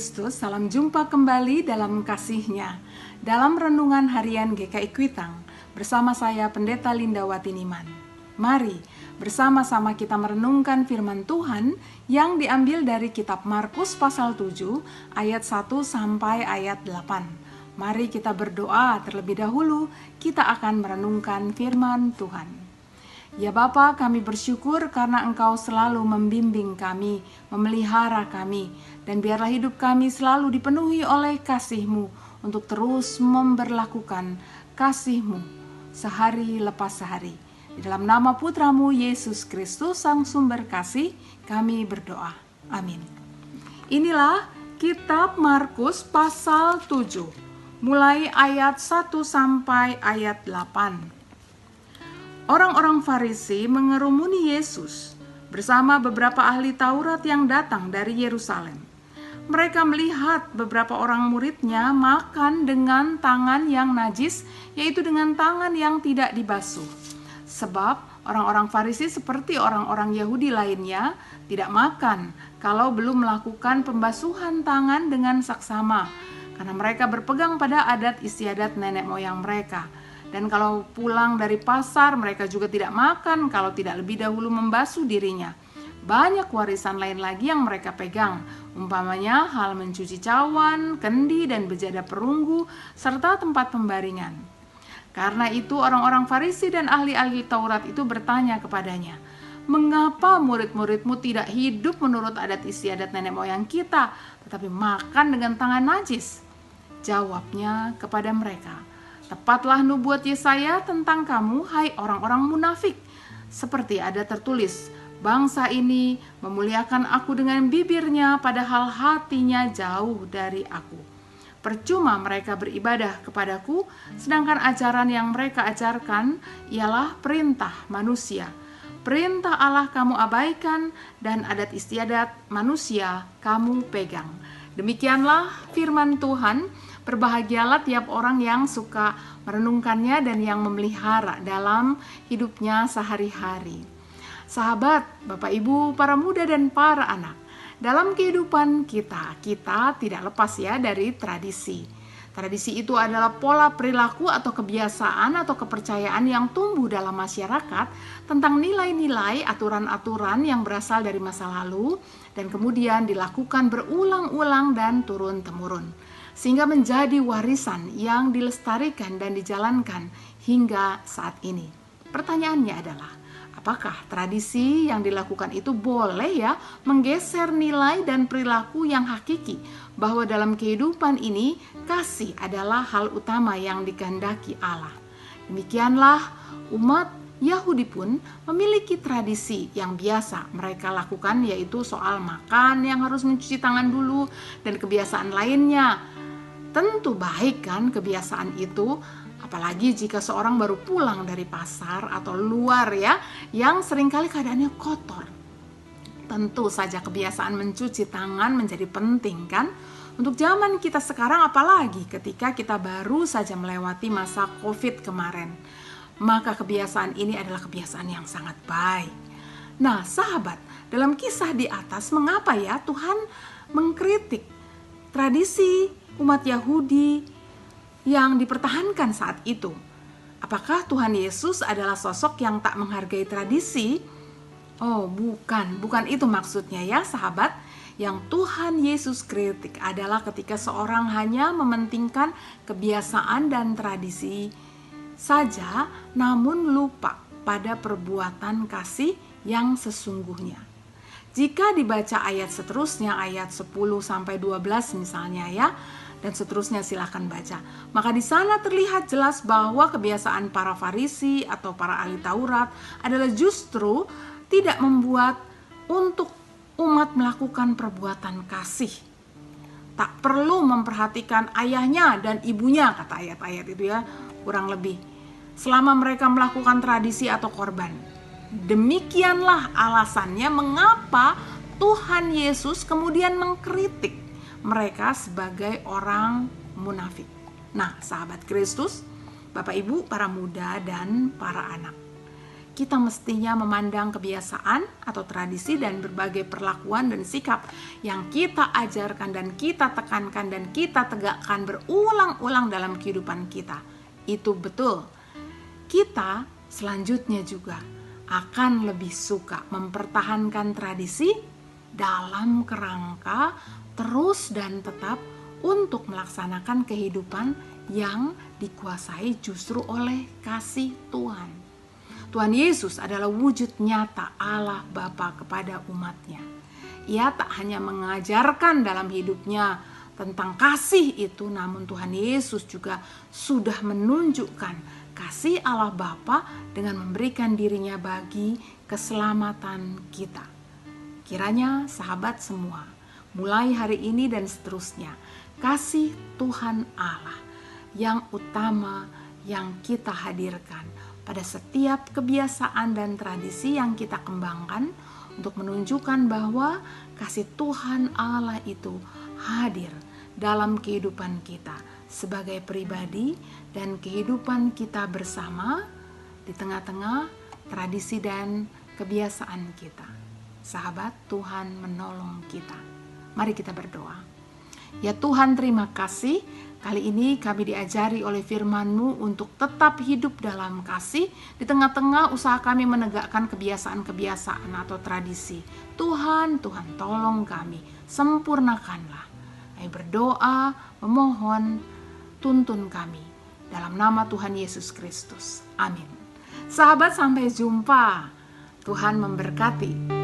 Kristus, salam jumpa kembali dalam kasih-Nya. Dalam renungan harian GKI Kuitang, bersama saya Pendeta Lindawati Niman. Mari bersama-sama kita merenungkan firman Tuhan yang diambil dari kitab Markus pasal 7 ayat 1 sampai ayat 8. Mari kita berdoa terlebih dahulu, kita akan merenungkan firman Tuhan. Ya Bapa, kami bersyukur karena Engkau selalu membimbing kami, memelihara kami, dan biarlah hidup kami selalu dipenuhi oleh kasih-Mu untuk terus memberlakukan kasih-Mu sehari lepas sehari. Di dalam nama Putra-Mu Yesus Kristus, Sang Sumber Kasih, kami berdoa. Amin. Inilah kitab Markus pasal 7, mulai ayat 1 sampai ayat 8. Orang-orang Farisi mengerumuni Yesus bersama beberapa ahli Taurat yang datang dari Yerusalem. Mereka melihat beberapa orang muridnya makan dengan tangan yang najis, yaitu dengan tangan yang tidak dibasuh. Sebab orang-orang Farisi seperti orang-orang Yahudi lainnya tidak makan kalau belum melakukan pembasuhan tangan dengan saksama, karena mereka berpegang pada adat istiadat nenek moyang mereka. Dan kalau pulang dari pasar, mereka juga tidak makan kalau tidak lebih dahulu membasuh dirinya. Banyak warisan lain lagi yang mereka pegang, umpamanya hal mencuci cawan, kendi, dan bejada perunggu, serta tempat pembaringan. Karena itu orang-orang Farisi dan ahli-ahli Taurat itu bertanya kepadanya, "Mengapa murid-muridmu tidak hidup menurut adat istiadat nenek moyang kita, tetapi makan dengan tangan najis?" Jawabnya kepada mereka, "Tepatlah nubuat Yesaya tentang kamu, hai orang-orang munafik. Seperti ada tertulis, bangsa ini memuliakan aku dengan bibirnya, padahal hatinya jauh dari aku. Percuma mereka beribadah kepadaku, sedangkan ajaran yang mereka ajarkan ialah perintah manusia. Perintah Allah kamu abaikan, dan adat istiadat manusia kamu pegang." Demikianlah firman Tuhan. Berbahagialah tiap orang yang suka merenungkannya dan yang memelihara dalam hidupnya sehari-hari. Sahabat, Bapak Ibu, para muda dan para anak, dalam kehidupan kita tidak lepas ya dari tradisi. Tradisi itu adalah pola perilaku atau kebiasaan atau kepercayaan yang tumbuh dalam masyarakat tentang nilai-nilai, aturan-aturan yang berasal dari masa lalu dan kemudian dilakukan berulang-ulang dan turun-temurun, sehingga menjadi warisan yang dilestarikan dan dijalankan hingga saat ini. Pertanyaannya adalah, apakah tradisi yang dilakukan itu boleh ya menggeser nilai dan perilaku yang hakiki, bahwa dalam kehidupan ini kasih adalah hal utama yang dikehendaki Allah? Demikianlah umat Yahudi pun memiliki tradisi yang biasa mereka lakukan, yaitu soal makan yang harus mencuci tangan dulu dan kebiasaan lainnya. Tentu baik kan kebiasaan itu, apalagi jika seorang baru pulang dari pasar atau luar ya, yang seringkali keadaannya kotor. Tentu saja kebiasaan mencuci tangan menjadi penting kan. Untuk zaman kita sekarang, apalagi ketika kita baru saja melewati masa COVID kemarin, maka kebiasaan ini adalah kebiasaan yang sangat baik. Nah sahabat, dalam kisah di atas, mengapa ya Tuhan mengkritik tradisi umat Yahudi yang dipertahankan saat itu? Apakah Tuhan Yesus adalah sosok yang tak menghargai tradisi? Oh, bukan itu maksudnya ya sahabat. Yang Tuhan Yesus kritik adalah ketika seorang hanya mementingkan kebiasaan dan tradisi saja, namun lupa pada perbuatan kasih yang sesungguhnya. Jika dibaca ayat seterusnya, ayat 10 sampai 12 misalnya ya, dan seterusnya, silahkan baca. Maka di sana terlihat jelas bahwa kebiasaan para Farisi atau para ahli Taurat adalah justru tidak membuat untuk umat melakukan perbuatan kasih. Tak perlu memperhatikan ayahnya dan ibunya, kata ayat-ayat itu ya, kurang lebih, selama mereka melakukan tradisi atau korban. Demikianlah alasannya mengapa Tuhan Yesus kemudian mengkritik mereka sebagai orang munafik. Nah, sahabat Kristus, Bapak Ibu, para muda dan para anak, kita mestinya memandang kebiasaan atau tradisi dan berbagai perlakuan dan sikap yang kita ajarkan dan kita tekankan dan kita tegakkan berulang-ulang dalam kehidupan kita. Itu betul. Kita selanjutnya juga akan lebih suka mempertahankan tradisi dalam kerangka terus dan tetap untuk melaksanakan kehidupan yang dikuasai justru oleh kasih Tuhan. Tuhan Yesus adalah wujud nyata Allah Bapa kepada umatnya. Ia tak hanya mengajarkan dalam hidupnya tentang kasih itu, namun Tuhan Yesus juga sudah menunjukkan kasih Allah Bapa dengan memberikan dirinya bagi keselamatan kita. Kiranya sahabat semua, mulai hari ini dan seterusnya, kasih Tuhan Allah yang utama yang kita hadirkan pada setiap kebiasaan dan tradisi yang kita kembangkan untuk menunjukkan bahwa kasih Tuhan Allah itu hadir dalam kehidupan kita sebagai pribadi dan kehidupan kita bersama di tengah-tengah tradisi dan kebiasaan kita. Sahabat, Tuhan menolong kita. Mari kita berdoa. Ya Tuhan, terima kasih. Kali ini kami diajari oleh firman-Mu untuk tetap hidup dalam kasih di tengah-tengah usaha kami menegakkan kebiasaan-kebiasaan atau tradisi. Tuhan tolong kami, sempurnakanlah. Kami berdoa, memohon, tuntun kami. Dalam nama Tuhan Yesus Kristus. Amin. Sahabat, sampai jumpa. Tuhan memberkati.